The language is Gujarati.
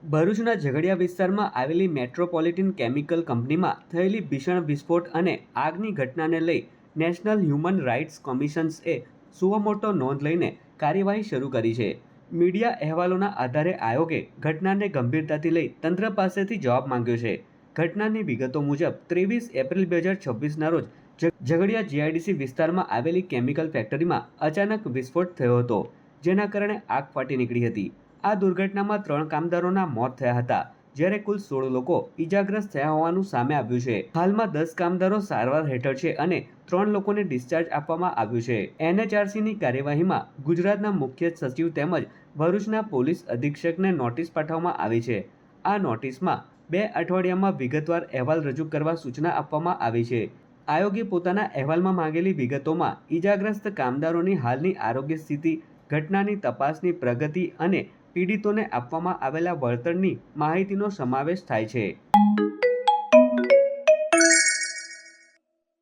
ભરૂચના ઝઘડિયા વિસ્તારમાં આવેલી મેટ્રોપોલિટન કેમિકલ કંપનીમાં થયેલી ભીષણ વિસ્ફોટ અને આગની ઘટનાને લઈ નેશનલ હ્યુમન રાઇટ્સ કમિશન્સે સુઓમોટો નોંધ લઈને કાર્યવાહી શરૂ કરી છે. મીડિયા અહેવાલોના આધારે આયોગે ઘટનાને ગંભીરતાથી લઈ તંત્ર પાસેથી જવાબ માંગ્યો છે. ઘટનાની વિગતો મુજબ 23 એપ્રિલ 2026ના રોજ ઝઘડિયા જીઆઈડીસી વિસ્તારમાં આવેલી કેમિકલ ફેક્ટરીમાં અચાનક વિસ્ફોટ થયો હતો, જેના કારણે આગ ફાટી નીકળી હતી. આ દુર્ઘટનામાં 3 કામદારોના મોત થયા હતા, જ્યારે કુલ 16 લોકો ઈજાગ્રસ્ત થયા હોવાનું સામે આવ્યું છે. હાલમાં 10 કામદારો સારવાર હેઠળ છે અને 3 લોકોને ડિસ્ચાર્જ આપવામાં આવ્યું છે. એનએચઆરસીની કાર્યવાહીમાં ગુજરાતના મુખ્ય સચિવ તેમજ ભરૂચના પોલીસ અધિક્ષકને નોટિસ પાઠવવામાં આવી છે. આ નોટિસમાં 2 અઠવાડિયામાં વિગતવાર અહેવાલ રજૂ કરવા સૂચના આપવામાં આવી છે. આયોગે પોતાના અહેવાલમાં માંગેલી વિગતોમાં ઈજાગ્રસ્ત કામદારોની હાલની આરોગ્ય સ્થિતિ, ઘટનાની તપાસની પ્રગતિ અને પીડિતોને આપવામાં આવેલા વળતરની માહિતીનો સમાવેશ થાય છે.